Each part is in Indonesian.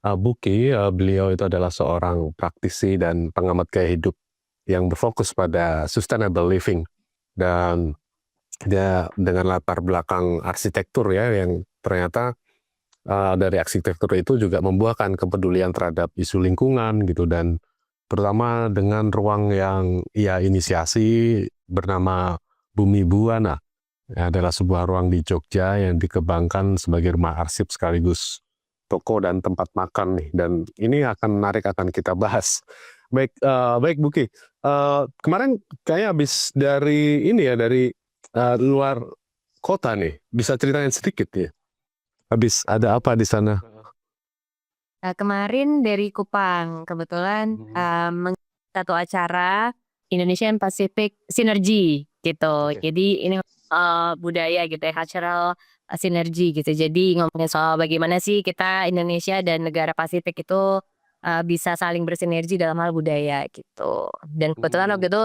Buki, beliau itu adalah seorang praktisi dan pengamat gaya hidup yang berfokus pada sustainable living. Dan dia dengan latar belakang arsitektur ya, yang ternyata dari arsitektur itu juga membuahkan kepedulian terhadap isu lingkungan gitu, dan terutama dengan ruang yang ia inisiasi bernama Bumi Buana. Ya, adalah sebuah ruang di Jogja yang dikembangkan sebagai rumah arsip sekaligus toko dan tempat makan nih. Dan ini akan menarik, akan kita bahas. Baik, baik Buki. Kemarin kayaknya habis dari ini ya, dari luar kota nih. Bisa ceritain sedikit ya? Habis ada apa di sana? Kemarin dari Kupang, kebetulan mengikuti satu acara Indonesian Pacific Synergy gitu. Oke. Jadi ini budaya gitu ya, cultural synergy gitu. Jadi ngomongin soal bagaimana sih kita Indonesia dan negara Pasifik itu bisa saling bersinergi dalam hal budaya gitu. Dan kebetulan waktu itu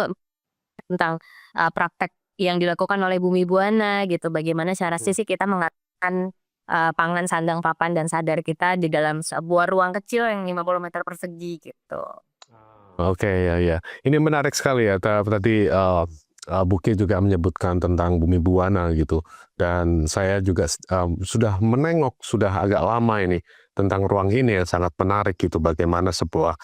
tentang praktek yang dilakukan oleh Bumi Buana gitu. Bagaimana cara sih kita mengatakan pangan, sandang, papan, dan sadar kita di dalam sebuah ruang kecil yang 50 meter persegi gitu. Oke, ya, ya. Ini menarik sekali ya. Tadi Buki juga menyebutkan tentang Bumi Buana gitu. Dan saya juga sudah menengok, sudah agak lama ini, tentang ruang ini yang sangat menarik gitu. Bagaimana sebuah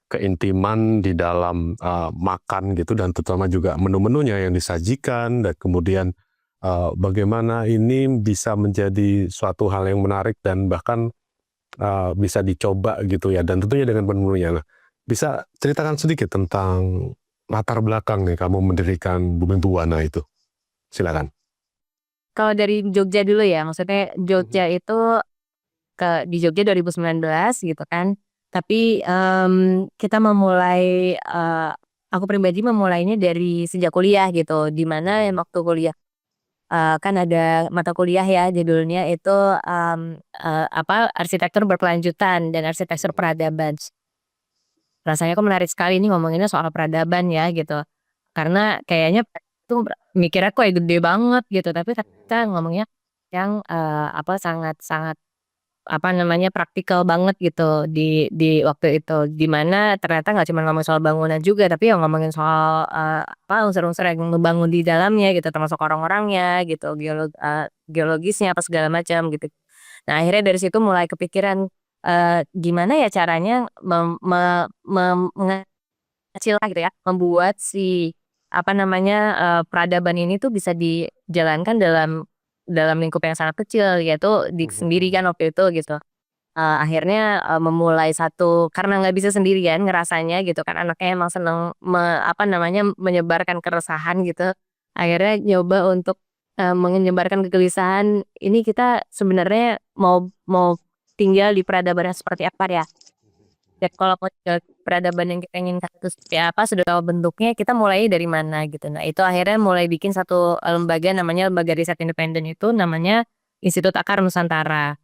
keintiman di dalam makan gitu, dan terutama juga menu-menunya yang disajikan, dan kemudian bagaimana ini bisa menjadi suatu hal yang menarik dan bahkan bisa dicoba gitu ya, dan tentunya dengan menu-menunya. Nah, bisa ceritakan sedikit tentang latar belakang nih kamu mendirikan Bumi Buana itu? Silakan. Kalau dari Jogja dulu ya, maksudnya Jogja itu di Jogja 2019 gitu kan. Tapi kita memulai, aku pribadi memulainya dari sejak kuliah gitu, di mana waktu kuliah kan ada mata kuliah ya judulnya itu arsitektur berkelanjutan dan arsitektur peradaban. Rasanya kok menarik sekali ini ngomonginnya soal peradaban ya gitu. Karena kayaknya itu mikirnya kok gede banget gitu, tapi ternyata ngomongnya yang sangat sangat praktikal banget gitu di waktu itu. Di mana ternyata nggak cuma ngomongin soal bangunan juga, tapi yang ngomongin soal unsur-unsur yang membangun di dalamnya gitu, termasuk orang-orangnya gitu, geologisnya apa segala macam gitu. Nah, akhirnya dari situ mulai kepikiran, gimana ya caranya mengecil gitu ya, membuat si peradaban ini tuh bisa dijalankan dalam lingkup yang sangat kecil, yaitu sendiri kan waktu itu gitu. Akhirnya memulai karena nggak bisa sendirian ngerasanya gitu kan, anaknya emang seneng menyebarkan keresahan gitu. Akhirnya nyoba untuk menyebarkan kegelisahan, ini kita sebenarnya mau mau tinggal di peradaban yang seperti apa ya? Dan kalau mau tinggal di peradaban yang kita inginkan itu seperti apa, sudah tahu bentuknya, kita mulai dari mana gitu. Nah, itu akhirnya mulai bikin satu lembaga, namanya Lembaga Riset Independen, itu namanya Institut Akar Nusantara.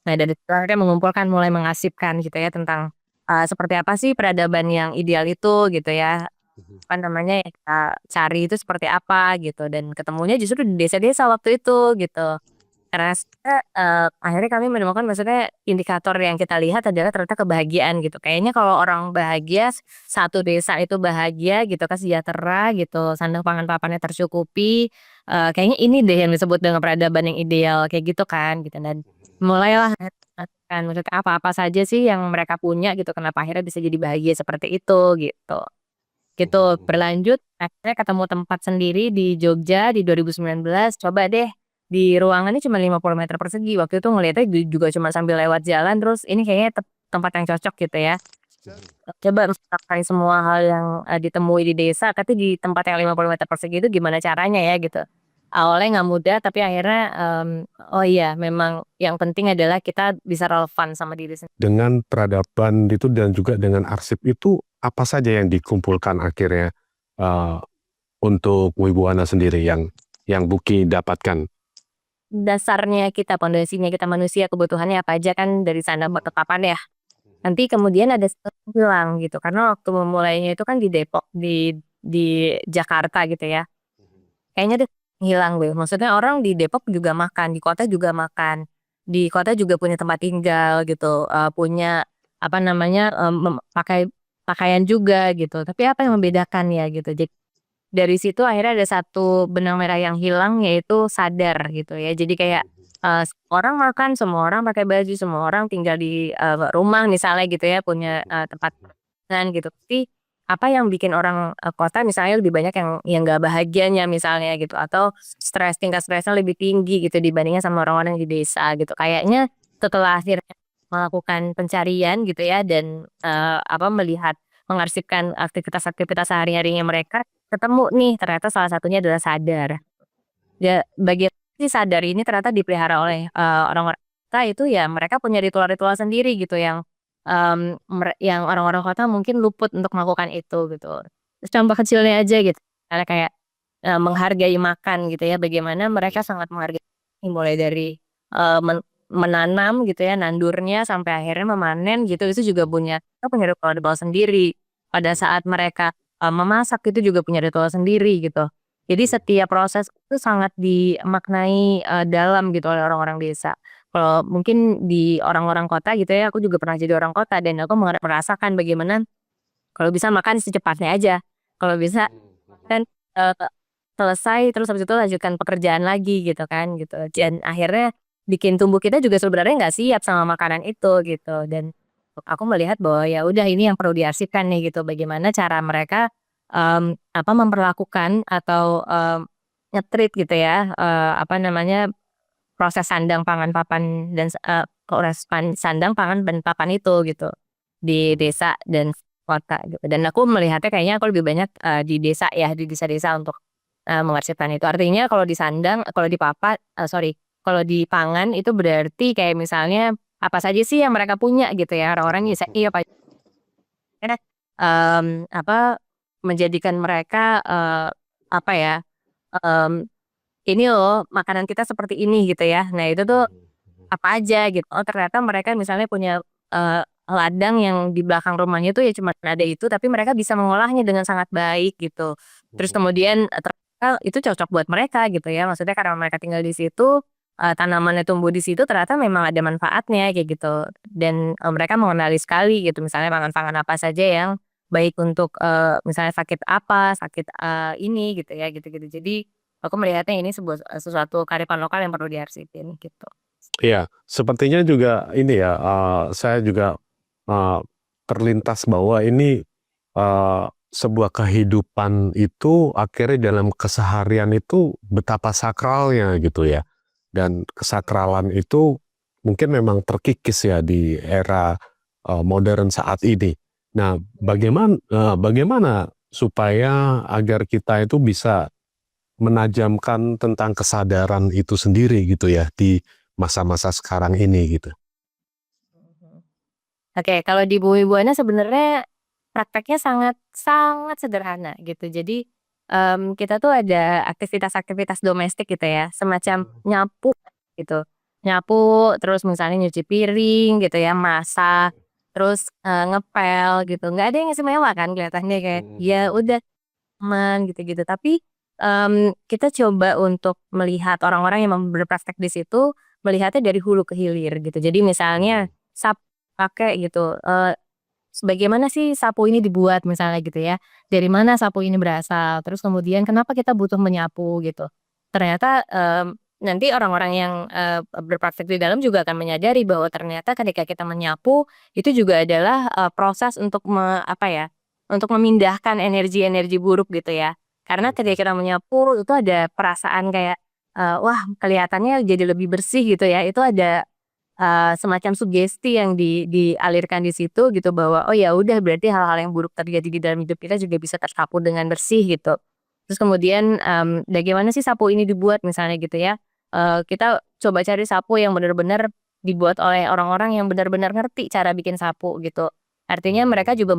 Nah, dari situ akhirnya mengumpulkan, mulai mengasipkan gitu ya tentang seperti apa sih peradaban yang ideal itu gitu ya. Yang kita cari itu seperti apa gitu, dan ketemunya justru di desa-desa waktu itu gitu. Karena akhirnya kami menemukan, maksudnya indikator yang kita lihat adalah ternyata kebahagiaan gitu. Kayaknya kalau orang bahagia, satu desa itu bahagia gitu kan, sejahtera gitu, sandang pangan papannya tercukupi, kayaknya ini deh yang disebut dengan peradaban yang ideal kayak gitu kan gitu. Dan mulailah kan, maksudnya apa-apa saja sih yang mereka punya gitu, kenapa akhirnya bisa jadi bahagia seperti itu gitu. Gitu, berlanjut akhirnya ketemu tempat sendiri di Jogja di 2019, coba deh di ruangannya cuma 50 meter persegi, waktu itu ngelihatnya juga cuma sambil lewat jalan, terus ini kayaknya tempat yang cocok gitu ya. Coba menerapkan semua hal yang ditemui di desa, tapi di tempat yang 50 meter persegi itu gimana caranya ya gitu. Awalnya nggak mudah, tapi akhirnya oh iya, memang yang penting adalah kita bisa relevan sama diri sendiri. Dengan peradaban itu dan juga dengan arsip itu, apa saja yang dikumpulkan akhirnya untuk Wibuana sendiri yang Buki dapatkan? Dasarnya kita, pondasinya kita manusia, kebutuhannya apa aja kan dari sana ketetapan ya. Nanti kemudian ada satu yang hilang gitu, karena waktu memulainya itu kan di Depok, di Jakarta gitu ya. Kayaknya deh hilang deh. Maksudnya orang di Depok juga makan, di kota juga makan. di kota juga punya tempat tinggal gitu, punya apa namanya, pakaian juga gitu. Tapi apa yang membedakan ya gitu. Jadi dari situ akhirnya ada satu benang merah yang hilang yaitu sadar gitu ya. Jadi kayak, semua orang makan, semua orang pakai baju, semua orang tinggal di, rumah misalnya gitu ya, punya, tempat tinggal gitu. Tapi apa yang bikin orang, kota misalnya lebih banyak yang nggak bahagianya misalnya gitu, atau tingkat stresnya lebih tinggi gitu dibandingkan sama orang-orang di desa gitu. Kayaknya setelah akhirnya melakukan pencarian gitu ya dan, melihat mengarsipkan aktivitas-aktivitas sehari-harinya mereka, ketemu nih ternyata salah satunya adalah sadar. Ya bagian si sadar ini ternyata dipelihara oleh, orang-orang kota itu ya mereka punya ritual-ritual sendiri gitu yang orang-orang kota mungkin luput untuk melakukan itu gitu. Terus contoh kecilnya aja gitu, misalnya kayak, menghargai makan gitu ya, bagaimana mereka sangat menghargai mulai dari, menanam gitu ya, nandurnya sampai akhirnya memanen gitu, itu juga punya ritual-ritual sendiri. Pada saat mereka, memasak itu juga punya ritual sendiri gitu. Jadi setiap proses itu sangat dimaknai, dalam gitu oleh orang-orang desa. Kalau mungkin di orang-orang kota gitu ya, aku juga pernah jadi orang kota dan aku merasakan bagaimana kalau bisa makan secepatnya aja. Kalau bisa kan, eee, selesai terus habis itu lanjutkan pekerjaan lagi gitu kan, gitu. Dan akhirnya bikin tubuh kita juga sebenarnya nggak siap sama makanan itu gitu. Dan aku melihat bahwa ya udah ini yang perlu diarsipkan nih gitu, bagaimana cara mereka, memperlakukan atau, nge-treat gitu ya, proses sandang pangan papan dan proses sandang pangan dan papan itu gitu, di desa dan kota gitu. Dan aku melihatnya kayaknya aku lebih banyak, di desa ya, di desa-desa untuk, mengarsipkan itu. Artinya kalau di sandang kalau di kalau di pangan itu berarti kayak misalnya apa saja sih yang mereka punya gitu ya, orang-orang iya akhirnya, menjadikan mereka, apa ya, mmm, ini loh makanan kita seperti ini gitu ya. Nah itu tuh apa aja gitu, oh ternyata mereka misalnya punya, ladang yang di belakang rumahnya tuh ya cuma ada itu, tapi mereka bisa mengolahnya dengan sangat baik gitu. Terus kemudian, ternyata itu cocok buat mereka gitu ya, maksudnya karena mereka tinggal di situ, tanamannya tumbuh di situ ternyata memang ada manfaatnya kayak gitu. Dan, mereka mengenali sekali gitu misalnya pangan-pangan apa saja yang baik untuk, misalnya sakit apa, sakit, ini gitu ya, gitu-gitu. Jadi aku melihatnya ini sesuatu kearifan lokal yang perlu diarsipin gitu. Iya, sepertinya juga ini ya, saya juga, eee, terlintas bahwa ini, sebuah kehidupan itu akhirnya dalam keseharian itu betapa sakralnya gitu ya. Dan kesakralan itu mungkin memang terkikis ya di era, modern saat ini. Nah, bagaimana supaya agar kita itu bisa menajamkan tentang kesadaran itu sendiri gitu ya di masa-masa sekarang ini gitu. Mhm. Oke, kalau di Bumi Buana sebenarnya prakteknya sangat sangat sederhana gitu. Jadi, kita tuh ada aktivitas-aktivitas domestik gitu ya, semacam nyapu gitu. Nyapu, terus misalnya nyuci piring gitu ya, masak, terus, ngepel gitu. Nggak ada yang istimewa kan kelihatannya kayak, ya udah aman gitu-gitu. Tapi, kita coba untuk melihat orang-orang yang berpraktek di situ, melihatnya dari hulu ke hilir gitu. Jadi misalnya pakai gitu, bagaimana sih sapu ini dibuat misalnya gitu ya, dari mana sapu ini berasal, terus kemudian kenapa kita butuh menyapu gitu. Ternyata, nanti orang-orang yang, berpraktek di dalam juga akan menyadari bahwa ternyata ketika kita menyapu, itu juga adalah, proses untuk untuk memindahkan energi-energi buruk gitu ya. Karena ketika kita menyapu itu ada perasaan kayak, wah kelihatannya jadi lebih bersih gitu ya, itu ada semacam sugesti yang dialirkan di situ gitu bahwa, oh ya udah berarti hal-hal yang buruk terjadi di dalam hidup kita juga bisa tersapu dengan bersih gitu. Terus kemudian, bagaimana sih sapu ini dibuat misalnya gitu ya, kita coba cari sapu yang benar-benar dibuat oleh orang-orang yang benar-benar ngerti cara bikin sapu gitu. Artinya mereka juga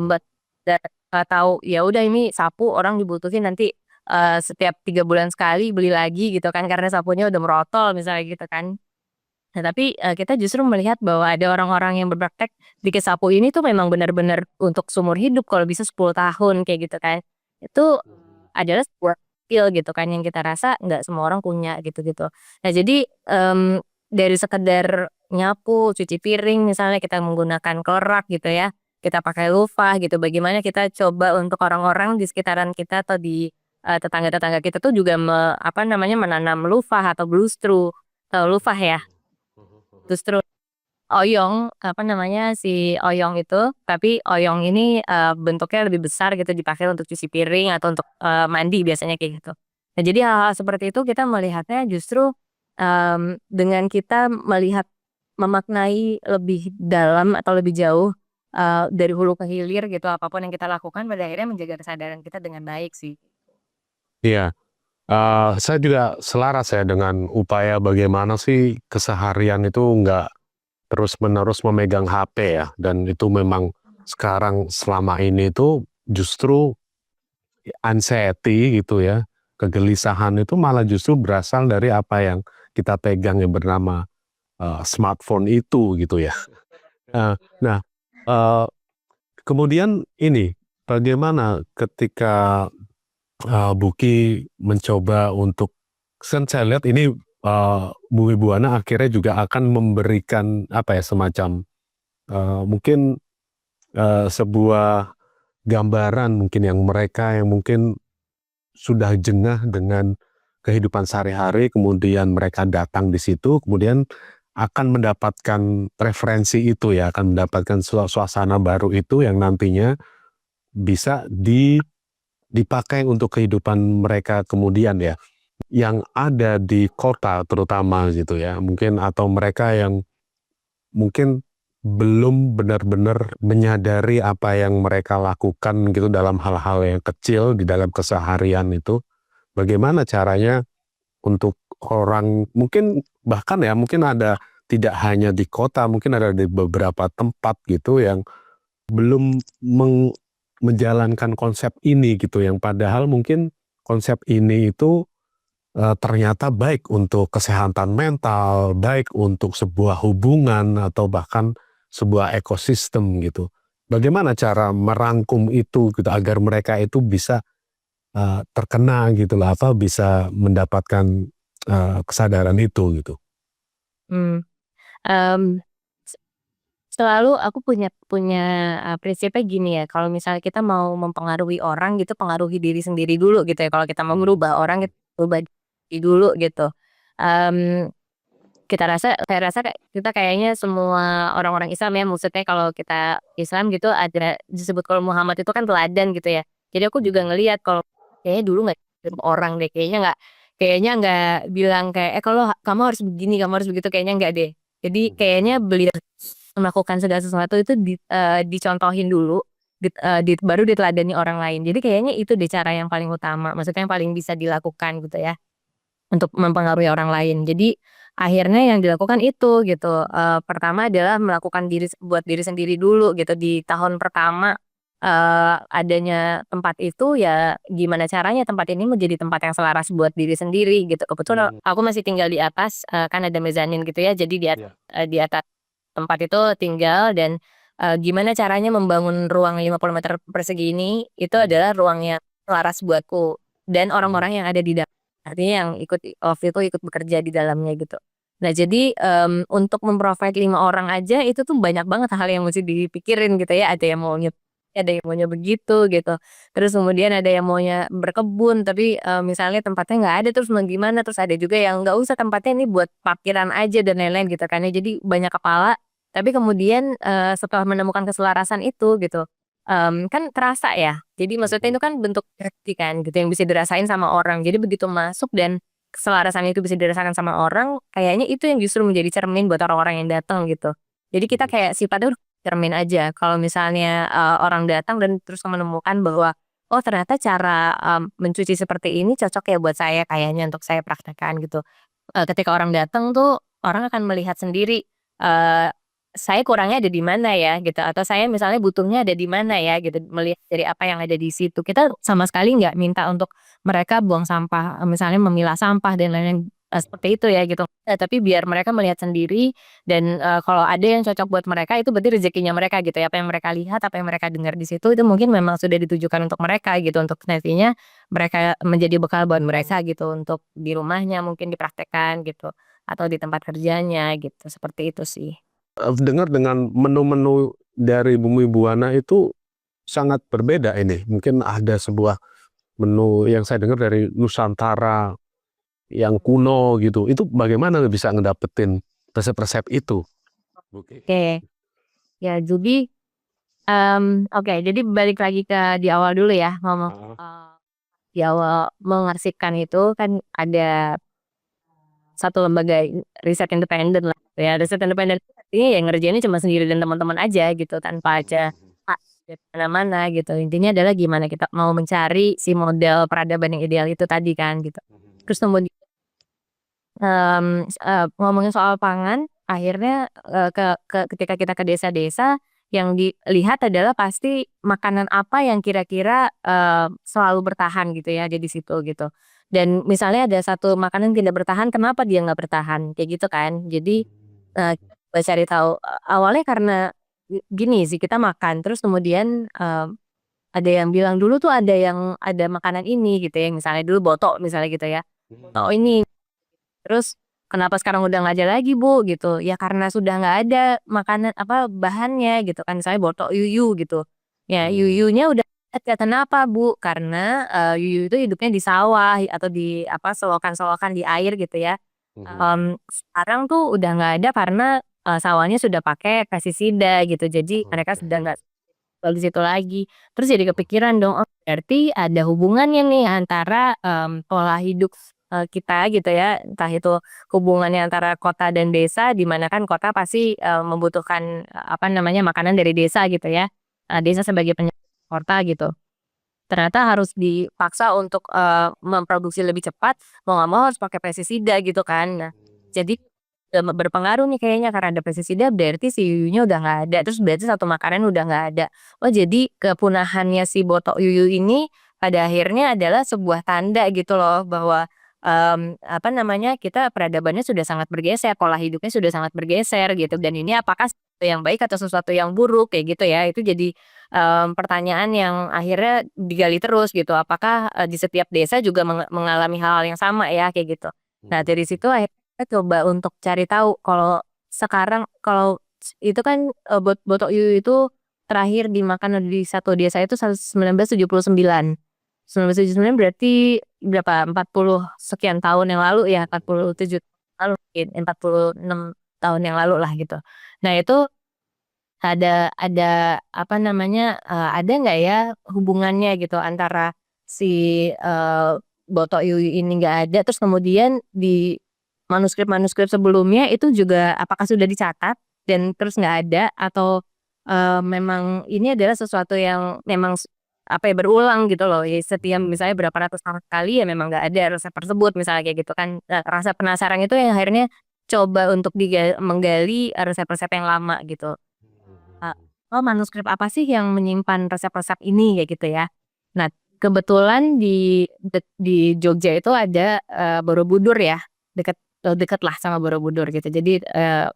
tahu ya udah ini sapu orang dibutuhin nanti, setiap 3 bulan sekali beli lagi gitu kan karena sapunya udah merotol misalnya gitu kan. Nah tapi, kita justru melihat bahwa ada orang-orang yang berpraktek bikin sapu ini tuh memang benar-benar untuk seumur hidup kalau bisa 10 tahun kayak gitu kan. Itu adalah sebuah skill gitu kan yang kita rasa nggak semua orang punya gitu-gitu. Nah jadi, dari sekedar nyapu, cuci piring misalnya kita menggunakan kerak gitu ya, kita pakai luvah gitu, bagaimana kita coba untuk orang-orang di sekitaran kita atau di, tetangga-tetangga kita tuh juga apa namanya, menanam luvah atau bluestru. Tahu luvah ya? Bluestru. Oyong, apa namanya, si oyong itu, tapi oyong ini, bentuknya lebih besar gitu dipakai untuk cuci piring atau untuk, mandi biasanya kayak gitu. Nah jadi hal-hal seperti itu kita melihatnya justru, dengan kita melihat memaknai lebih dalam atau lebih jauh, dari hulu ke hilir gitu apapun yang kita lakukan pada akhirnya menjaga kesadaran kita dengan baik sih. Iya, saya juga selaras ya dengan upaya bagaimana sih keseharian itu nggak terus-menerus memegang HP ya, dan itu memang sekarang selama ini itu justru anxiety gitu ya, kegelisahan itu malah justru berasal dari apa yang kita pegang yang bernama, smartphone itu gitu ya. Nah, eee, kemudian ini, bagaimana ketika, Buki mencoba untuk kan saya lihat ini, Bumi Buana akhirnya juga akan memberikan apa ya, semacam, mungkin, sebuah gambaran mungkin yang mereka yang mungkin sudah jengah dengan kehidupan sehari-hari, kemudian mereka datang di situ, kemudian akan mendapatkan referensi itu ya, akan mendapatkan suasana baru itu yang nantinya bisa dipakai untuk kehidupan mereka kemudian ya. Yang ada di kota terutama gitu ya, mungkin atau mereka yang mungkin belum benar-benar menyadari apa yang mereka lakukan gitu dalam hal-hal yang kecil di dalam keseharian itu. Bagaimana caranya untuk orang mungkin bahkan ya, mungkin ada tidak hanya di kota, mungkin ada di beberapa tempat gitu yang belum menjalankan konsep ini gitu, yang padahal mungkin konsep ini itu, ternyata baik untuk kesehatan mental, baik untuk sebuah hubungan atau bahkan sebuah ekosistem gitu. Bagaimana cara merangkum itu gitu agar mereka itu bisa terkena gitu lah, apa, bisa mendapatkan, kesadaran itu gitu. Mmm, mmm, se selalu aku punya punya, prinsipnya gini ya, kalau misalnya kita mau mempengaruhi orang gitu, pengaruhi diri sendiri dulu gitu ya, kalau kita mau merubah orang gitu, rubah diri dulu gitu. Mmm, saya rasa kita kayaknya semua orang-orang Islam ya, maksudnya kalau kita Islam gitu ada disebut kalau Muhammad itu kan teladan gitu ya. Jadi aku juga ngelihat kalau kayaknya dulu nggak orang deh, kayaknya nggak bilang kayak, kalau kamu harus begini, kamu harus begitu, kayaknya nggak deh. Jadi kayaknya beliau melakukan segala sesuatu itu dicontohin dulu, baru diteladani orang lain. Jadi kayaknya itu deh cara yang paling utama, maksudnya yang paling bisa dilakukan gitu ya. Untuk mempengaruhi orang lain. Jadi, akhirnya yang dilakukan itu gitu, pertama adalah melakukan buat diri sendiri dulu gitu di tahun pertama, adanya tempat itu ya gimana caranya tempat ini menjadi tempat yang selaras buat diri sendiri gitu. Kebetulan aku masih tinggal di atas, kan ada mezanin gitu ya, jadi di atas tempat itu tinggal dan, gimana caranya membangun ruang 50 meter persegi ini, itu adalah ruang yang selaras buatku dan orang-orang yang ada di dalam. Artinya yang waktu itu ikut bekerja di dalamnya gitu. Nah jadi, untuk mem-provide 5 orang aja itu tuh banyak banget hal yang mesti dipikirin gitu ya, ada yang maunya begitu gitu. Terus kemudian ada yang maunya berkebun tapi, misalnya tempatnya nggak ada terus mau gimana, terus ada juga yang nggak usah tempatnya ini buat parkiran aja dan lain-lain gitu kan ya. Jadi banyak kepala, tapi kemudian, setelah menemukan keselarasan itu gitu, kan terasa ya. Jadi maksudnya itu kan bentuk energi kan gitu yang bisa dirasain sama orang. Jadi begitu masuk dan keselarasan itu bisa dirasakan sama orang, kayaknya itu yang justru menjadi cermin buat orang-orang yang datang gitu. Jadi kita kayak sifatnya udah cermin aja. Kalau misalnya, orang datang dan terus menemukan bahwa, oh ternyata cara, mencuci seperti ini cocok ya buat saya kayaknya untuk saya praktekkan gitu. Ketika orang datang tuh, orang akan melihat sendiri, eee, saya kurangnya ada di mana ya gitu, atau saya misalnya butuhnya ada di mana ya gitu, melihat dari apa yang ada di situ. Kita sama sekali nggak minta untuk mereka buang sampah, misalnya memilah sampah dan lain-lain, seperti itu ya gitu. Tapi biar mereka melihat sendiri dan, kalau ada yang cocok buat mereka itu berarti rezekinya mereka gitu ya, apa yang mereka lihat, apa yang mereka dengar di situ itu mungkin memang sudah ditujukan untuk mereka gitu, untuk nantinya mereka menjadi bekal buat mereka gitu, untuk di rumahnya mungkin dipraktekkan gitu. atau di tempat kerjanya gitu, seperti itu sih. Dengar dengan menu-menu dari Bumi Buana itu sangat berbeda ini. Mungkin ada sebuah menu yang saya dengar dari Nusantara yang kuno gitu. Itu bagaimana bisa ngedapetin resep-resep itu? Oke. Oke, ya jadi oke, jadi balik lagi ke di awal dulu ya ngomong, di awal mengarsipkan itu kan ada satu lembaga riset independen lah gitu ya. Riset independen itu artinya ya ngerjainnya cuma sendiri dan teman-teman aja gitu tanpa ada dari mana-mana gitu. Intinya adalah gimana kita mau mencari si model peradaban yang ideal itu tadi kan gitu. Terus kemudian ngomongin soal pangan akhirnya, ketika kita ke desa-desa yang dilihat adalah pasti makanan apa yang kira-kira, selalu bertahan gitu ya di situ gitu. Dan misalnya ada satu makanan tidak bertahan, kenapa dia nggak bertahan, kayak gitu kan. Jadi, coba cari tahu, awalnya karena gini sih, kita makan terus kemudian, ada yang bilang, "Dulu tuh ada makanan ini," gitu ya, misalnya dulu boto misalnya gitu ya, "Boto ini." Terus, "Kenapa sekarang udah nggak ada lagi Bu?" Gitu. "Ya karena sudah nggak ada makanan apa, bahannya," gitu kan, misalnya boto yuyu gitu. Ya yuyunya udah nggak ada, "Kenapa Bu?" "Karena, yuyu itu hidupnya di sawah atau di apa, selokan-selokan di air," gitu ya. Sekarang tuh udah nggak ada karena, sawahnya sudah pakai pestisida gitu, jadi mereka sudah nggak tinggal di situ lagi. Terus jadi kepikiran dong, oh berarti ada hubungannya nih antara, pola hidup, kita gitu ya, entah itu hubungannya antara kota dan desa, di mana kan kota pasti, membutuhkan, apa namanya, makanan dari desa gitu ya, desa sebagai penyangga kota gitu. Ternyata harus dipaksa untuk, memproduksi lebih cepat, mau nggak mau harus pakai pestisida gitu kan. Nah, jadi berpengaruh nih kayaknya karena ada pestisida berarti si yuyunya udah nggak ada, terus berarti satu makanan udah nggak ada. Oh jadi kepunahannya si botok yuyu ini pada akhirnya adalah sebuah tanda gitu loh bahwa, apa namanya, kita peradabannya sudah sangat bergeser, pola hidupnya sudah sangat bergeser gitu dan ini apakah sesuatu yang baik atau sesuatu yang buruk kayak gitu ya. Itu jadi, pertanyaan yang akhirnya digali terus gitu, apakah, di setiap desa juga mengalami hal-hal yang sama ya kayak gitu. Nah dari situ akhirnya kita coba untuk cari tahu kalau sekarang kalau itu kan, botok yuyu itu terakhir dimakan di satu desa itu 1979. 1979 berarti berapa, 40 sekian tahun yang lalu ya, 47 tahun lalu mungkin, 46 tahun yang lalu lah gitu. Nah itu ada apa namanya, ada nggak ya hubungannya gitu antara si, botok yuyu ini nggak ada, terus kemudian di manuskrip-manuskrip sebelumnya itu juga apakah sudah dicatat dan terus nggak ada atau, memang ini adalah sesuatu yang memang apa ya, berulang gitu loh, ya setiap misalnya berapa ratus tahun sekali ya memang nggak ada resep tersebut misalnya kayak gitu kan. Nah, rasa penasaran itu yang akhirnya coba untuk menggali resep-resep yang lama gitu. Eee, oh manuskrip apa sih yang menyimpan resep-resep ini kayak gitu ya. Nah kebetulan di Jogja itu ada, Borobudur ya, deket deketlah sama Borobudur gitu. Jadi,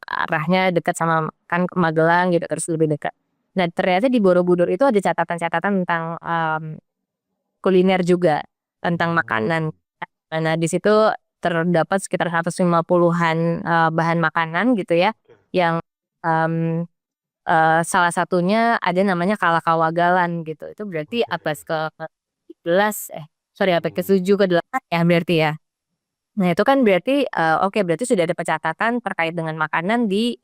arahnya dekat sama kan ke Magelang gitu terus lebih dekat. Nah ternyata di Borobudur itu ada catatan-catatan tentang, kuliner juga, tentang makanan. Nah di situ terdapat sekitar 150-an, bahan makanan gitu ya, yang, mmm salah satunya ada namanya Kalakawagalan gitu, itu berarti abad ke-11 sorry abad ke-7, ke-8 ya berarti ya. Nah itu kan berarti, oke berarti sudah ada pencatatan terkait dengan makanan di,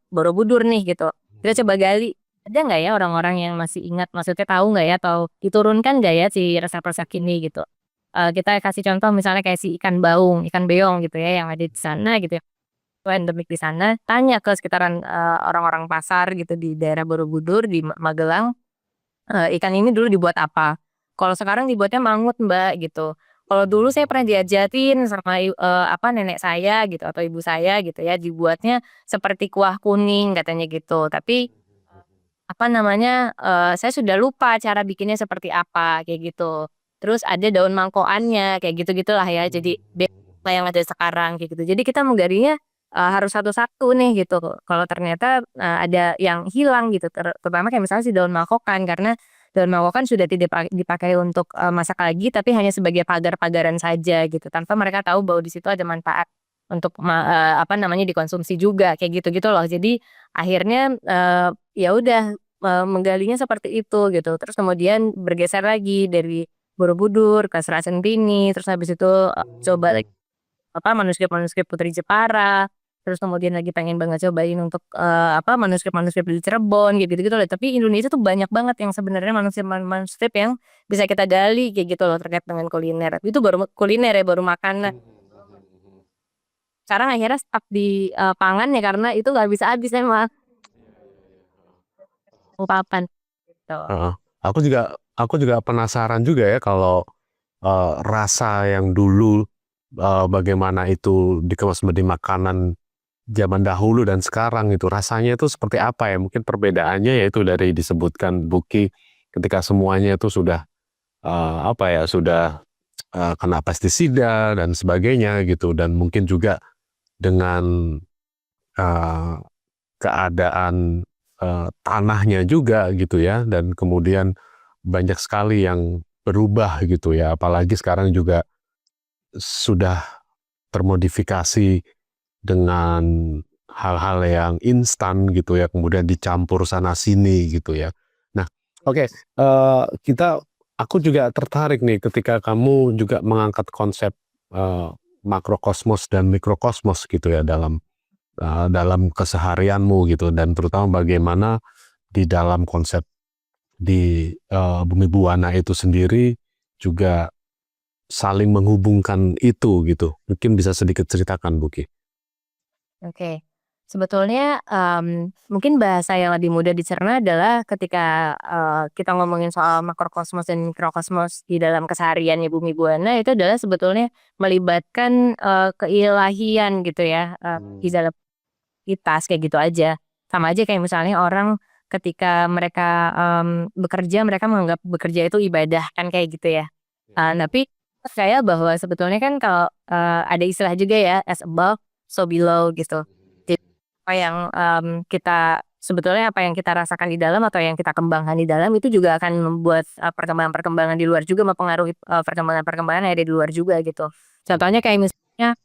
Borobudur nih gitu. Kita coba gali, ada nggak ya orang-orang yang masih ingat, maksudnya tahu nggak ya atau diturunkan nggak ya si resep-resep ini gitu. Kita kasih contoh misalnya kayak si ikan baung, ikan beong gitu ya yang ada di sana gitu ya. Endemik di sana, tanya ke sekitaran, orang-orang pasar gitu di daerah Borobudur di Magelang, "Ikan ini dulu dibuat apa?" "Kalau sekarang dibuatnya mangut Mbak," gitu. "Kalau dulu saya pernah diajarin sama apa, nenek saya gitu atau ibu saya gitu ya, dibuatnya seperti kuah kuning," katanya gitu. "Tapi, apa namanya, saya sudah lupa cara bikinnya seperti apa," kayak gitu. Terus ada daun mangkokannya, kayak gitu-gitulah ya. Jadi beda yang ada sekarang kayak gitu. Jadi kita menggalinya, harus satu-satu nih gitu. Kalau ternyata, ada yang hilang gitu, terutama kayak misalnya si daun mangkokan, karena daun mangkokan sudah tidak dipakai untuk, masak lagi, tapi hanya sebagai pagar-pagaran saja gitu, tanpa mereka tahu bahwa di situ ada manfaat apa namanya dikonsumsi juga kayak gitu-gitu loh. Jadi akhirnya ya udah menggalinya seperti itu gitu. Terus kemudian bergeser lagi dari Borobudur ke Serat Centini, terus habis itu coba lagi apa manuskrip-manuskrip Putri Jepara, terus kemudian lagi pengen banget cobain untuk apa manuskrip-manuskrip di Cirebon kayak gitu-gitu loh. Tapi Indonesia tuh banyak banget yang sebenarnya manuskrip yang bisa kita gali kayak gitu loh terkait dengan kuliner. Itu baru kuliner ya, baru makanan. Sekarang akhirnya stuck di pangan ya karena itu nggak bisa habis emang ungkapan gitu. Heeh. Aku juga penasaran juga ya kalau rasa yang dulu bagaimana itu dikemas menjadi makanan zaman dahulu dan sekarang itu rasanya itu seperti apa ya? Mungkin perbedaannya yaitu dari disebutkan Buki ketika semuanya itu sudah apa ya sudah kena pestisida dan sebagainya gitu dan mungkin juga dengan eh, keadaan tanahnya juga gitu ya dan kemudian banyak sekali yang berubah gitu ya apalagi sekarang juga sudah termodifikasi dengan hal-hal yang instan gitu ya kemudian dicampur sana sini gitu ya. Nah, oke, aku juga tertarik nih ketika kamu juga mengangkat konsep eh, makrokosmos dan mikrokosmos gitu ya dalam keseharianmu gitu dan terutama bagaimana di dalam konsep di Bumi Buana itu sendiri juga saling menghubungkan itu gitu. Mungkin bisa sedikit ceritakan Buki. Oke. Sebetulnya, mungkin bahasa yang lebih mudah dicerna adalah ketika, kita ngomongin soal makrokosmos dan mikrokosmos di dalam kesehariannya Bumi Buana itu adalah sebetulnya melibatkan, keilahian gitu ya, di dalam kita kayak gitu aja. Sama aja kayak misalnya orang ketika mereka, bekerja mereka menganggap bekerja itu ibadah kan kayak gitu ya. Tapi percaya bahwa sebetulnya kan kalau, ada istilah juga ya, as above, so below gitu. Jadi apa yang, sebetulnya apa yang kita rasakan di dalam atau yang kita kembangkan di dalam itu juga akan membuat, perkembangan-perkembangan di luar juga mempengaruhi, perkembangan-perkembangan yang ada di luar juga gitu. Contohnya kayak misalnya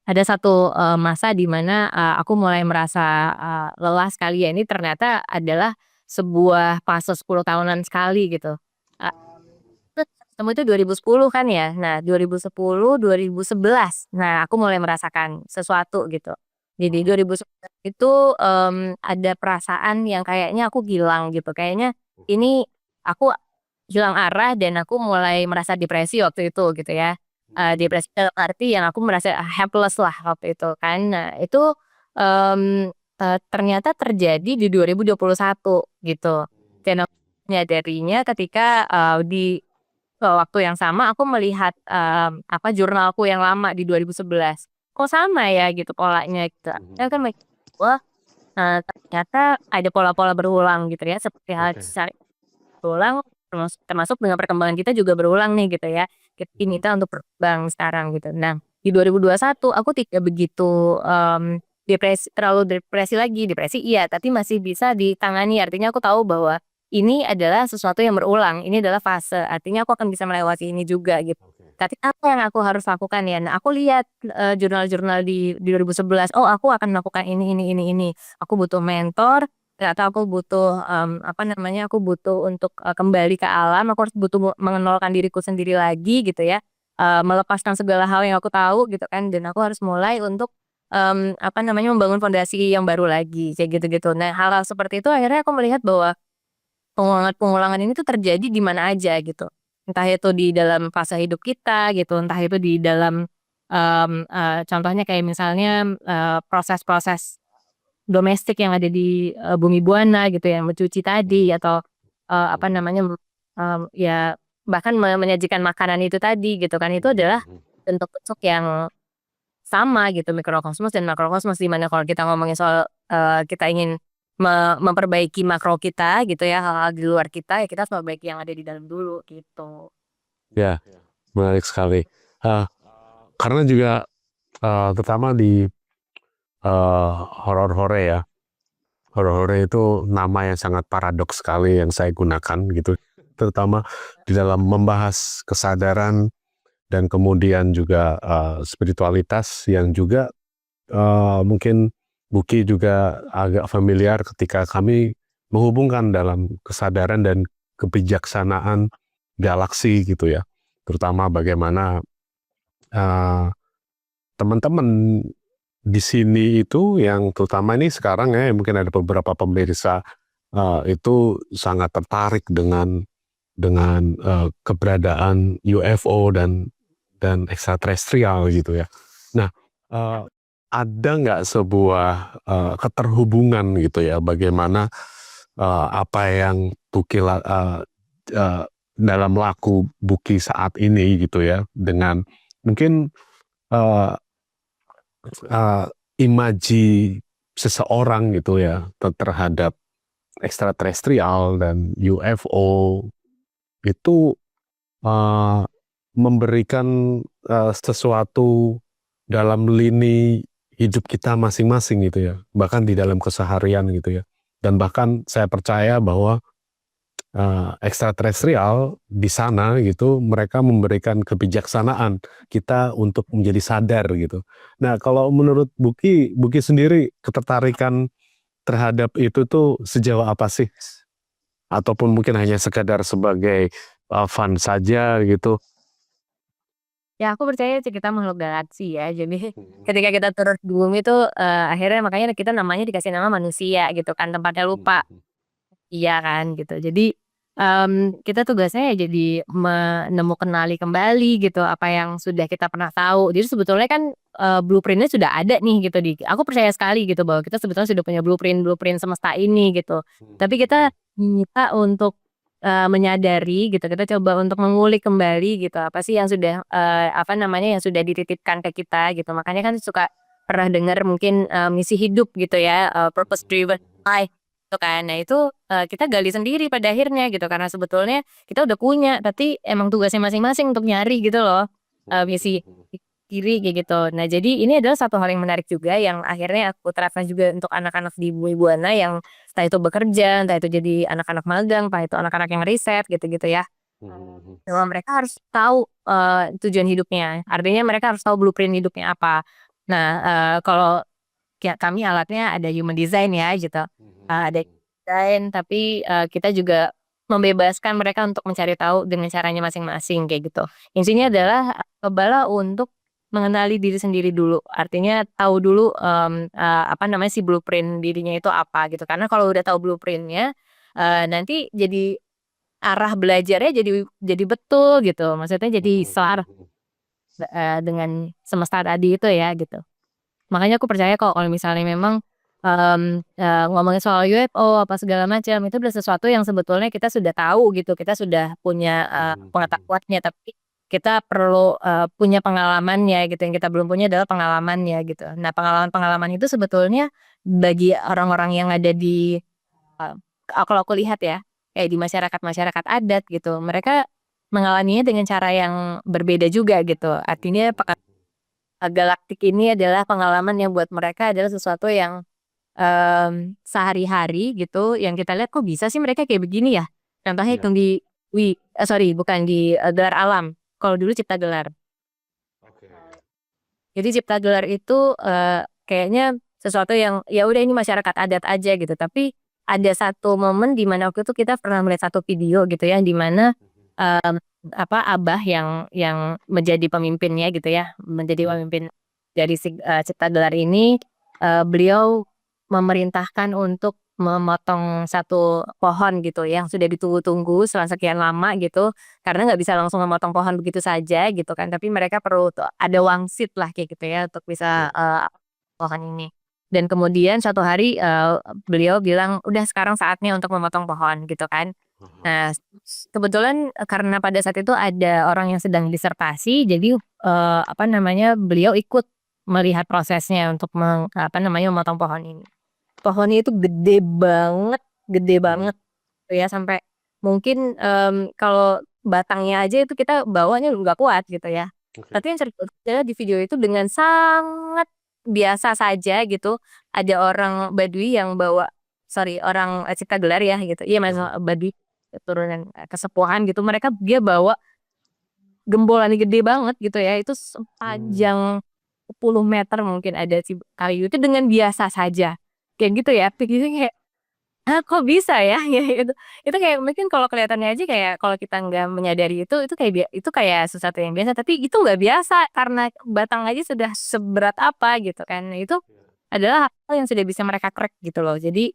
ada satu, masa di mana, aku mulai merasa, lelah sekali ya ini ternyata adalah sebuah fase 10 tahunan sekali gitu. Eee, terus ketemu itu 2010 kan ya. Nah 2010, 2011, nah aku mulai merasakan sesuatu gitu. Jadi 2011 itu, ada perasaan yang kayaknya aku gilang gitu, kayaknya ini aku hilang arah dan aku mulai merasa depresi waktu itu gitu ya. Depresi dalam arti yang aku merasa helpless lah waktu itu kan. Nah itu, ternyata terjadi di 2021 gitu. Dan aku menyadarinya ketika, di waktu yang sama aku melihat, apa, jurnalku yang lama di 2011. Kok sama ya gitu polanya gitu. Saya kan mikir, wah, ternyata ada pola-pola berulang gitu ya seperti hal berulang, termasuk dengan perkembangan kita juga berulang nih gitu ya. Kita diminta untuk berkembang sekarang gitu. Nah, di 2021 aku tidak begitu, terlalu depresi lagi, depresi iya, tapi masih bisa ditangani. Artinya aku tahu bahwa ini adalah sesuatu yang berulang, ini adalah fase, artinya aku akan bisa melewati ini juga gitu. Tapi apa yang aku harus lakukan ya? Nah, aku lihat, jurnal-jurnal di 2011, oh aku akan melakukan ini. Aku butuh mentor. Ternyata aku butuh, apa namanya, aku butuh untuk, kembali ke alam, aku harus butuh mengenalkan diriku sendiri lagi gitu ya, melepaskan segala hal yang aku tahu gitu kan, dan aku harus mulai untuk, apa namanya, membangun fondasi yang baru lagi, kayak gitu-gitu. Nah, hal-hal seperti itu akhirnya aku melihat bahwa pengulangan-pengulangan ini tuh terjadi di mana aja gitu. Entah itu di dalam fase hidup kita gitu, entah itu di dalam, contohnya kayak misalnya, proses-proses domestik yang ada di, Bumi Buana gitu yang mencuci tadi atau, apa namanya, ya bahkan menyajikan makanan itu tadi gitu kan, itu adalah bentuk-bentuk yang sama gitu mikrokosmos dan makrokosmos, di mana kalau kita ngomongin soal, kita ingin memperbaiki makro kita gitu ya, hal-hal di luar kita, ya kita harus memperbaiki yang ada di dalam dulu gitu. Ya, menarik sekali. Eh, karena juga terutama di horor-hore ya. Horor-hore itu nama yang sangat paradoks sekali yang saya gunakan gitu. Terutama di dalam membahas kesadaran dan kemudian juga spiritualitas yang juga mungkin Buki juga agak familiar ketika kami menghubungkan dalam kesadaran dan kebijaksanaan galaksi gitu ya, terutama bagaimana teman-teman di sini itu yang terutama ini sekarang ya mungkin ada beberapa pemirsa itu sangat tertarik dengan keberadaan UFO dan ekstraterestrial gitu ya. Nah, ada nggak sebuah keterhubungan gitu ya, bagaimana apa yang Buki dalam laku Buki saat ini gitu ya, dengan mungkin imaji seseorang gitu ya terhadap ekstraterestrial dan UFO itu memberikan sesuatu dalam lini hidup kita masing-masing gitu ya, bahkan di dalam keseharian gitu ya. Dan bahkan saya percaya bahwa ekstraterestrial di sana gitu, mereka memberikan kebijaksanaan kita untuk menjadi sadar gitu. Nah, kalau menurut Buki sendiri ketertarikan terhadap itu tuh sejauh apa sih? Ataupun mungkin hanya sekadar sebagai fun saja gitu? Ya aku percaya sih kita makhluk galaksi ya. Jadi ketika kita turun di bumi tuh, akhirnya makanya kita namanya dikasih nama manusia gitu kan, tempatnya lupa. Iya kan gitu. Jadi, kita tugasnya ya jadi kenali kembali gitu apa yang sudah kita pernah tahu. Jadi sebetulnya kan, blueprint-nya sudah ada nih gitu aku percaya sekali gitu bahwa kita sebetulnya sudah punya blueprint semesta ini gitu. Tapi kita minta untuk, menyadari gitu, kita coba untuk mengulik kembali gitu, apa sih yang sudah, apa namanya, yang sudah dititipkan ke kita gitu. Makanya kan suka pernah dengar mungkin, misi hidup gitu ya, purpose driven life. Gitu kan. Nah itu, kita gali sendiri pada akhirnya gitu karena sebetulnya kita udah punya, tapi emang tugasnya masing-masing untuk nyari gitu loh, misi diri kayak gitu. Nah jadi ini adalah satu hal yang menarik juga yang akhirnya aku terapkan juga untuk anak-anak di Bumi Buana yang entah itu bekerja, entah itu jadi anak-anak magang, entah itu anak-anak yang riset gitu-gitu ya. Bahwa mereka harus tahu, tujuan hidupnya, artinya mereka harus tahu blueprint hidupnya apa. Nah, kalau kami alatnya ada human design ya gitu, ada desain tapi, kita juga membebaskan mereka untuk mencari tahu dengan caranya masing-masing kayak gitu. Intinya adalah, cobalah untuk mengenali diri sendiri dulu, artinya tahu dulu, apa namanya, si blueprint dirinya itu apa gitu. Karena kalau udah tahu blueprint-nya, nanti jadi arah belajarnya jadi betul gitu, maksudnya jadi selaras, dengan semesta tadi itu ya gitu. Makanya aku percaya kok kalau misalnya memang, ngomongin soal UFO apa segala macam itu udah sesuatu yang sebetulnya kita sudah tahu gitu, kita sudah punya, pengetahuannya tapi kita perlu, punya pengalamannya gitu, yang kita belum punya adalah pengalamannya gitu. Nah pengalaman-pengalaman itu sebetulnya bagi orang-orang yang ada di, eee, kalau aku lihat ya, kayak di masyarakat-masyarakat adat gitu, mereka mengalaminya dengan cara yang berbeda juga gitu. Artinya galaktik ini adalah pengalaman yang buat mereka adalah sesuatu yang, sehari-hari gitu yang kita lihat, "Kok bisa sih mereka kayak begini ya?" Contohnya Iya, hitung di sorry bukan di, gelar alam, kalau dulu cipta gelar. oke. Jadi cipta gelar itu, kayaknya sesuatu yang ya udah ini masyarakat adat aja gitu, tapi ada satu momen di mana waktu itu kita pernah melihat satu video gitu ya, di mana, apa, abah yang menjadi pemimpinnya gitu ya, menjadi pemimpin dari si, cipta gelar ini, beliau memerintahkan untuk memotong satu pohon gitu yang sudah ditunggu-tunggu selama sekian lama gitu, karena nggak bisa langsung memotong pohon begitu saja gitu kan, tapi mereka perlu ada wangsit lah kayak gitu ya untuk bisa, Iya. pohon ini. Dan kemudian suatu hari, beliau bilang, "Udah sekarang saatnya untuk memotong pohon," gitu kan. Nah, kebetulan, karena pada saat itu ada orang yang sedang disertasi, jadi, apa namanya, beliau ikut melihat prosesnya untuk apa namanya, memotong pohon ini. Pohonnya itu gede banget gitu ya, sampai mungkin, kalau batangnya aja itu kita bawanya nggak kuat gitu ya. Oke. Tapi yang seru adalah di video itu dengan sangat biasa saja gitu, ada orang Baduy yang bawa sorry orang, cipta gelar ya gitu, iya Mhm. Baduy, keturunan, kesepuhan gitu, dia bawa gembolan gede banget gitu ya, itu sepanjang 10 meter mungkin ada si kayu itu dengan biasa saja, kayak gitu ya, pikirnya kayak, "Hah, kok bisa ya?" Kayak gitu. Itu kayak mungkin kalau kelihatannya aja kayak kalau kita nggak menyadari itu kayak itu kayak sesuatu yang biasa, tapi itu nggak biasa karena batang aja sudah seberat apa gitu kan. Nah, itu adalah hal yang sudah bisa mereka crack gitu loh. Jadi,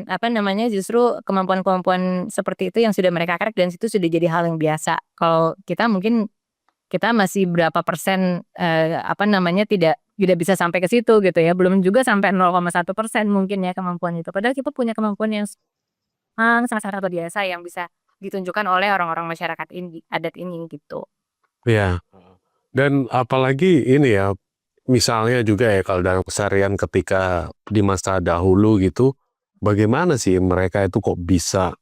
apa namanya, justru kemampuan-kemampuan seperti itu yang sudah mereka crack dan itu sudah jadi hal yang biasa. Kalau kita mungkin kita masih berapa persen, apa namanya, tidak bisa sampai ke situ gitu ya, belum juga sampai 0,1% mungkin ya kemampuan itu. Padahal kita punya kemampuan yang sangat-sangat luar biasa yang bisa ditunjukkan oleh orang-orang masyarakat ini, adat ini gitu. Iya. Dan apalagi ini ya, misalnya juga ya kalau dalam keseharian ketika di masa dahulu gitu, bagaimana sih mereka itu kok bisa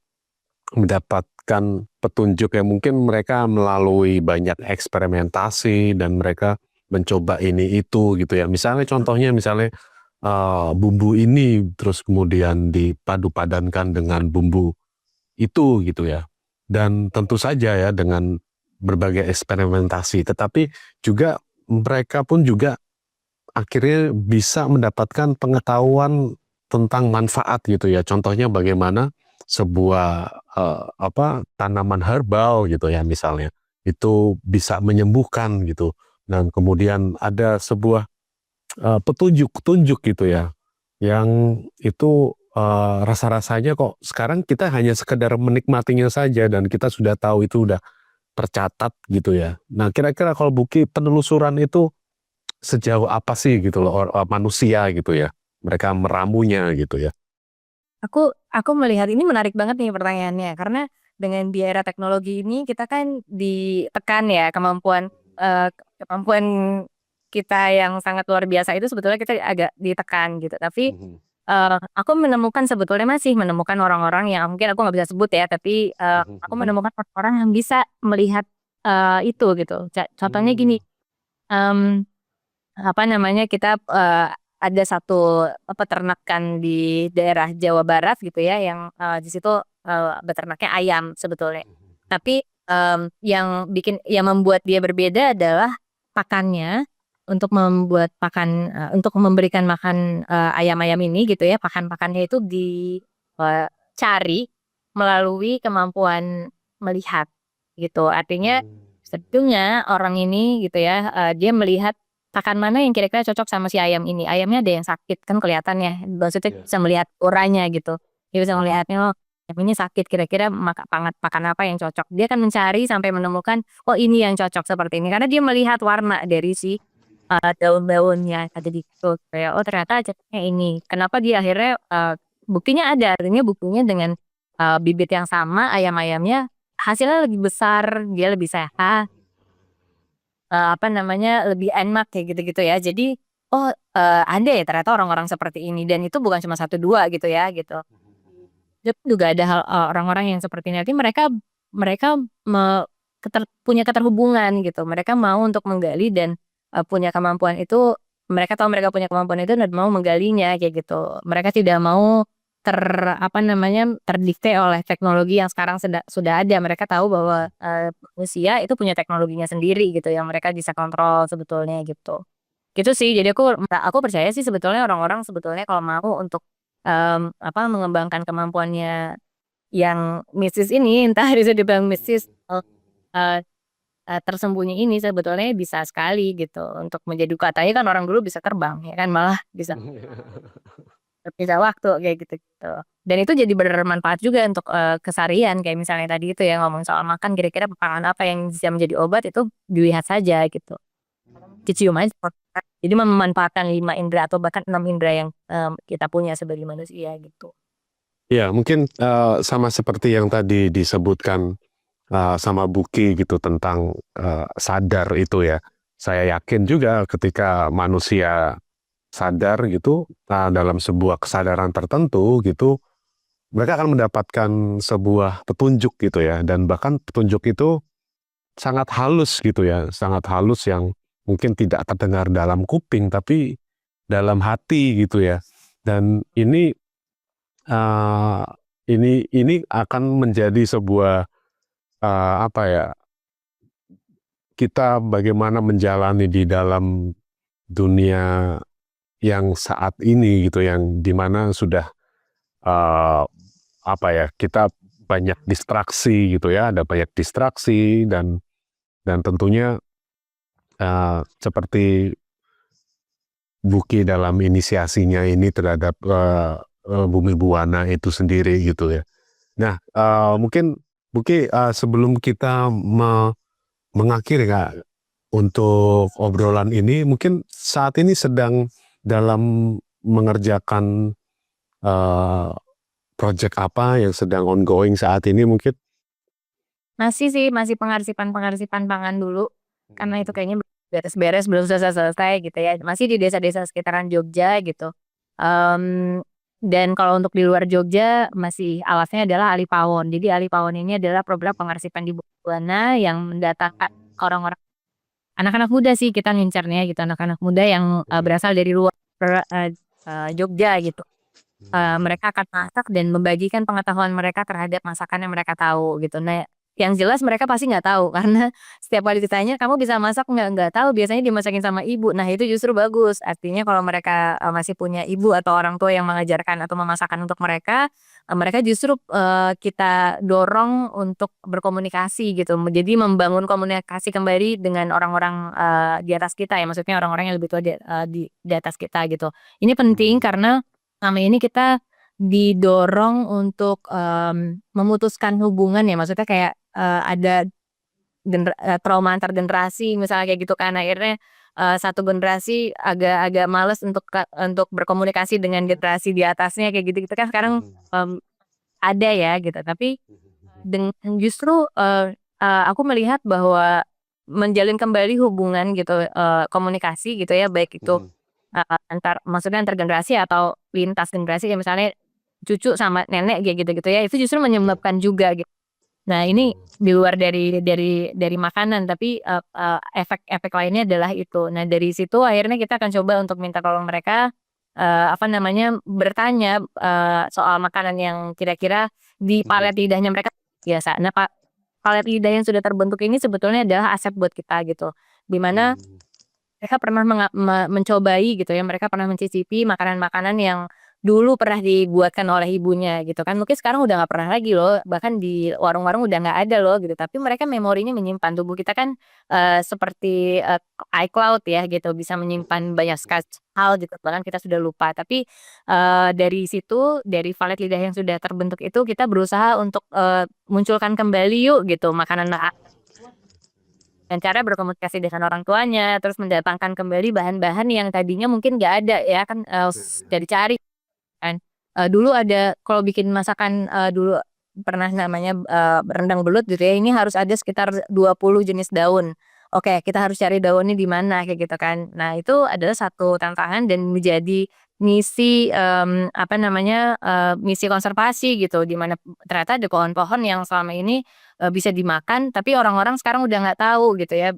mendapatkan petunjuk ya mungkin mereka melalui banyak eksperimentasi dan mereka mencoba ini itu gitu ya. Misalnya contohnya misalnya bumbu ini terus kemudian dipadu padankan dengan bumbu itu gitu ya. Dan tentu saja ya dengan berbagai eksperimentasi, tetapi juga mereka pun juga akhirnya bisa mendapatkan pengetahuan tentang manfaat gitu ya. Contohnya bagaimana sebuah tanaman herbal gitu ya misalnya itu bisa menyembuhkan gitu. Dan kemudian ada sebuah petunjuk-petunjuk gitu ya yang itu rasa-rasanya kok sekarang kita hanya sekedar menikmatinya saja dan kita sudah tahu itu udah tercatat gitu ya. Nah, kira-kira kalau Buki penelusuran itu sejauh apa sih gitu loh manusia gitu ya. Mereka meramunya gitu ya. Aku melihat ini menarik banget nih pertanyaannya, karena dengan di era teknologi ini kita kan ditekan ya kemampuan kita yang sangat luar biasa itu sebetulnya kita agak ditekan gitu. Tapi, Mhm, aku sebetulnya masih menemukan orang-orang yang mungkin aku nggak bisa sebut ya, tapi, mhm, aku mhm. menemukan orang-orang yang bisa melihat, itu gitu. Contohnya gini, mmm apa namanya, kita, ada satu peternakan di daerah Jawa Barat gitu ya yang, di situ, beternaknya ayam sebetulnya. Tapi, yang membuat dia berbeda adalah pakannya, untuk memberikan makan, ayam-ayam ini gitu ya, pakan-pakannya itu cari melalui kemampuan melihat gitu. Artinya sebetulnya orang ini gitu ya, dia melihat pakan mana yang kira-kira cocok sama si ayam ini. Ayamnya ada yang sakit kan kelihatan ya, maksudnya Iya. bisa melihat uranya gitu. Dia bisa melihatnya, oh ayam ini sakit kira-kira pakan apa yang cocok. Dia akan mencari sampai menemukan, oh ini yang cocok seperti ini. Karena dia melihat warna dari si, daun-daunnya ada di situ. Kayak, oh ternyata cocoknya ini. Kenapa dia akhirnya, buktinya ada, artinya buktinya dengan, bibit yang sama ayam-ayamnya hasilnya lebih besar, dia lebih sehat. Apa namanya, lebih enak kayak gitu-gitu ya. Jadi, oh, ada ya ternyata orang-orang seperti ini dan itu bukan cuma satu 2 gitu ya, gitu. Juga ada orang-orang yang seperti ini, nanti mereka mereka me punya keterhubungan gitu. Mereka mau untuk menggali dan, punya kemampuan itu, mereka tahu mereka punya kemampuan itu dan mau menggalinya kayak gitu. Mereka tidak mau apa namanya, terdikte oleh teknologi yang sekarang sudah ada. Mereka tahu bahwa, manusia itu punya teknologinya sendiri gitu yang mereka bisa kontrol sebetulnya gitu. Gitu sih, jadi aku percaya sih sebetulnya orang-orang sebetulnya kalau mau untuk, apa, mengembangkan kemampuannya yang mistis ini, entah bisa dibilang mistis atau, eee tersembunyi ini sebetulnya bisa sekali gitu untuk menjadi katanya kan orang dulu bisa terbang ya kan, malah bisa berpisah waktu kayak gitu-gitu. Dan itu jadi bermanfaat juga untuk, keseharian kayak misalnya tadi itu ya ngomong soal makan kira-kira pangan apa yang bisa menjadi obat itu dilihat saja gitu. Dicium aja jadi memanfaatkan 5 indera atau bahkan 6 indera yang, kita punya sebagai manusia gitu. Ya, mungkin sama seperti yang tadi disebutkan sama Buki gitu tentang sadar itu ya. Saya yakin juga ketika manusia sadar gitu dalam sebuah kesadaran tertentu gitu, mereka akan mendapatkan sebuah petunjuk gitu ya, dan bahkan petunjuk itu sangat halus gitu ya, sangat halus yang mungkin tidak terdengar dalam kuping tapi dalam hati gitu ya. Dan uh, ini akan menjadi sebuah apa ya, kita bagaimana menjalani di dalam dunia yang saat ini gitu, yang dimana sudah kita banyak distraksi gitu ya, ada banyak distraksi dan tentunya seperti Buki dalam inisiasinya ini terhadap Bumi Buana itu sendiri gitu ya. Nah, mungkin Buki sebelum kita mengakhiri Kak, untuk obrolan ini, mungkin saat ini sedang dalam mengerjakan project apa yang sedang ongoing saat ini mungkin? Masih sih, masih pengarsipan pangan dulu, karena itu kayaknya beres-beres, belum selesai-selesai gitu ya. Masih di desa-desa sekitaran Jogja gitu. Dan kalau untuk di luar Jogja masih alatnya adalah Ali Pawon. Jadi Ali Pawon ini adalah program pengarsipan di Buana yang mendatangkan orang-orang, anak-anak muda sih kita ngincarnya gitu, anak-anak muda yang berasal dari luar Jogja gitu. Mereka akan masak dan membagikan pengetahuan mereka terhadap masakan yang mereka tahu gitu. Nah, yang jelas mereka pasti nggak tahu karena setiap kali ditanya, "Kamu bisa masak nggak?" "Nggak tahu, biasanya dimasakin sama ibu." Nah, itu justru bagus. Artinya kalau mereka masih punya ibu atau orang tua yang mengajarkan atau memasakkan untuk mereka, mereka justru kita dorong untuk berkomunikasi gitu. Jadi membangun komunikasi kembali dengan orang-orang di atas kita ya, maksudnya orang-orang yang lebih tua di atas kita gitu. Ini penting karena selama ini kita didorong untuk memutuskan hubungan ya, maksudnya kayak ada trauma antar generasi misalnya kayak gitu kan, akhirnya satu generasi agak males untuk berkomunikasi dengan generasi di atasnya kayak gitu-gitu kan sekarang ada ya gitu. Tapi dengan justru aku melihat bahwa menjalin kembali hubungan gitu, komunikasi gitu ya, baik itu maksudnya antar generasi atau lintas generasi ya, misalnya cucu sama nenek kayak gitu-gitu ya, itu justru menyebabkan juga gitu. Nah, ini di luar dari makanan, tapi efek-efek lainnya adalah itu. Nah, dari situ akhirnya kita akan coba untuk minta tolong mereka, bertanya soal makanan yang kira-kira di palet lidahnya mereka biasa. Nah, palet lidah yang sudah terbentuk ini sebetulnya adalah aset buat kita gitu, di mana mereka pernah mencobai gitu ya, mereka pernah mencicipi makanan-makanan yang dulu pernah dibuatkan oleh ibunya gitu kan. Mungkin sekarang udah nggak pernah lagi loh, bahkan di warung-warung udah nggak ada loh gitu, tapi mereka memorinya menyimpan. Tubuh kita kan seperti iCloud ya gitu, bisa menyimpan banyak hal gitu, bahkan kita sudah lupa. Tapi dari situ, dari valet lidah yang sudah terbentuk itu, kita berusaha untuk munculkan kembali yuk gitu makanan dengan cara berkomunikasi dengan orang tuanya, terus mendatangkan kembali bahan-bahan yang tadinya mungkin nggak ada ya kan, cari-cari kan. Dulu ada kalau bikin masakan, dulu pernah namanya, rendang belut gitu ya, ini harus ada sekitar 20 jenis daun. Oke, kita harus cari daunnya di mana kayak gitu kan. Nah, itu adalah satu tantangan dan menjadi misi, misi konservasi gitu, di mana ternyata ada pohon-pohon yang selama ini bisa dimakan, tapi orang-orang sekarang udah nggak tahu gitu ya,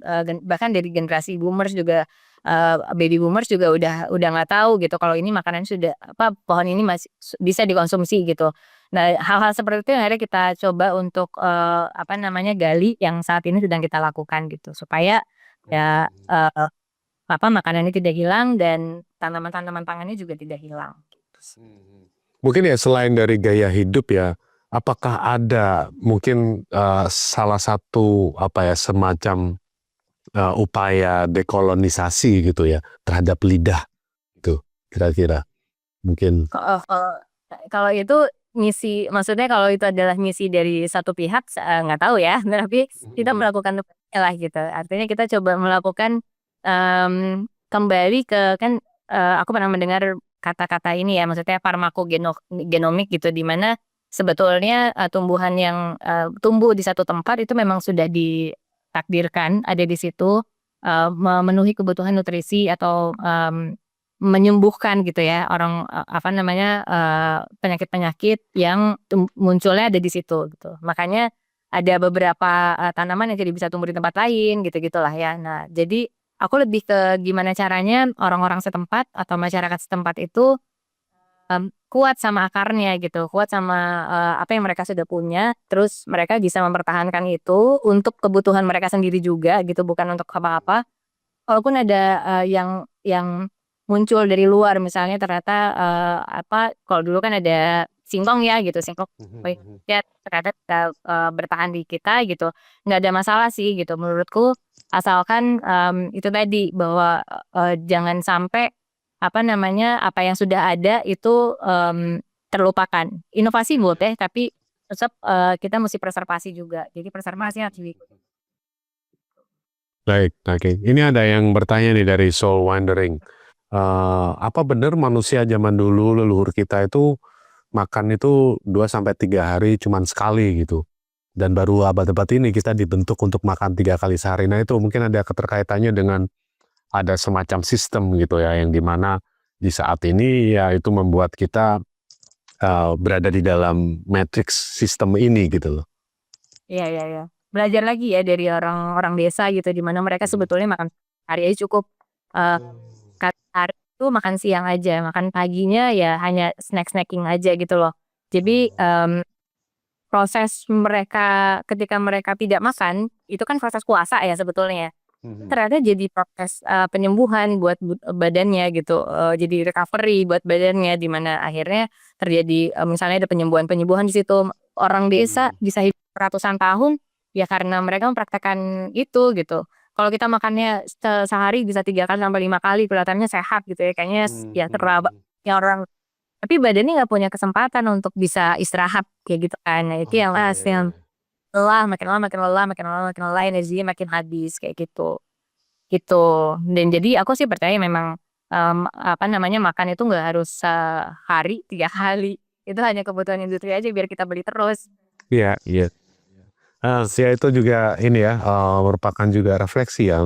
bahkan dari generasi boomers juga, baby boomers juga udah nggak tahu gitu kalau ini makanan sudah pohon ini masih bisa dikonsumsi gitu. Nah, hal-hal seperti itu yang akhirnya kita coba untuk, gali yang saat ini sedang kita lakukan gitu, supaya ya, makanannya tidak hilang dan tanaman-tanaman pangannya juga tidak hilang, gitu sih. Mungkin ya selain dari gaya hidup ya, apakah ada mungkin salah satu semacam upaya dekolonisasi gitu ya terhadap lidah itu kira-kira mungkin? Kalau itu misi, maksudnya kalau itu adalah misi dari satu pihak, nggak tahu ya, tapi kita melakukan lah gitu. Artinya kita coba melakukan, kembali ke kan, aku pernah mendengar kata-kata ini ya, maksudnya farmakogenomik gitu, di mana sebetulnya, tumbuhan yang, tumbuh di satu tempat itu memang sudah ditakdirkan ada di situ, memenuhi kebutuhan nutrisi atau, menyembuhkan gitu ya orang, penyakit-penyakit yang munculnya ada di situ gitu. Makanya ada beberapa, tanaman yang tidak bisa tumbuh di tempat lain gitu-gitulah ya. Nah, jadi aku lebih ke gimana caranya orang-orang setempat atau masyarakat setempat itu kuat sama akarnya gitu, kuat sama apa yang mereka sudah punya, terus mereka bisa mempertahankan itu untuk kebutuhan mereka sendiri juga gitu, bukan untuk apa-apa. Walaupun ada yang muncul dari luar misalnya ternyata kalau dulu kan ada singkong ya gitu, singkong ya ternyata bisa bertahan di kita gitu, nggak ada masalah sih gitu menurutku, asalkan itu tadi bahwa jangan sampai apa namanya, apa yang sudah ada itu terlupakan. Inovasi boleh tapi tetap kita mesti preservasi juga. Jadi preservasi harus diikuti. Baik, oke. Ini ada yang bertanya nih dari Soul Wandering. Apa benar manusia zaman dulu leluhur kita itu makan itu 2 sampai 3 hari cuman sekali gitu? Dan baru abad-abad ini kita dibentuk untuk makan 3 kali sehari. Nah itu mungkin ada keterkaitannya dengan ada semacam sistem gitu ya, yang dimana di saat ini ya itu membuat kita berada di dalam matrix sistem ini gitu loh. Iya iya iya. Belajar lagi ya dari orang-orang desa gitu, di mana mereka sebetulnya makan hari aja cukup. Eee, hari itu makan siang aja, makan paginya ya hanya snack-snacking aja gitu loh. Jadi, proses mereka ketika mereka tidak makan, itu kan proses puasa ya sebetulnya ya. Ternyata jadi proses, penyembuhan buat badannya gitu, jadi recovery buat badannya, di mana akhirnya terjadi, misalnya ada penyembuhan-penyembuhan di situ. Orang desa bisa hidup ratusan tahun, ya karena mereka mempraktekkan itu gitu. Kalau kita makannya sehari bisa 3 kali sampai 5 kali kelihatannya sehat gitu ya, kayaknya sejahtera ya orang, tapi badannya nggak punya kesempatan untuk bisa istirahat kayak gitu kan. Nah itu yang yang lelah, makin lama makin lelah makin lama makin lelah, energinya makin habis kayak gitu. Gitu, dan jadi aku sih percaya memang, apa namanya, makan itu nggak harus sehari 3 kali, itu hanya kebutuhan industri aja biar kita beli terus. Iya, iya. Ya itu juga ini ya, merupakan juga refleksi ya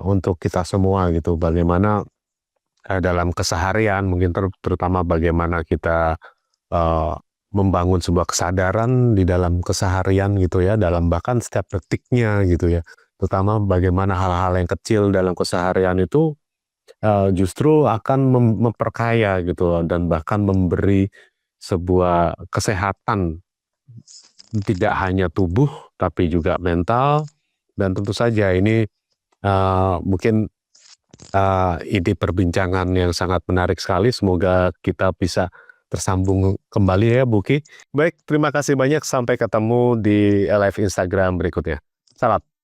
untuk kita semua gitu, bagaimana dalam keseharian mungkin terutama bagaimana kita membangun sebuah kesadaran di dalam keseharian gitu ya, dalam bahkan setiap detiknya gitu ya. Terutama bagaimana hal-hal yang kecil dalam keseharian itu justru akan memperkaya gitu loh, dan bahkan memberi sebuah kesehatan tidak hanya tubuh tapi juga mental. Dan tentu saja ini mungkin ide perbincangan yang sangat menarik sekali. Semoga kita bisa tersambung kembali ya, Buki. Baik, terima kasih banyak. Sampai ketemu di live Instagram berikutnya. Salam.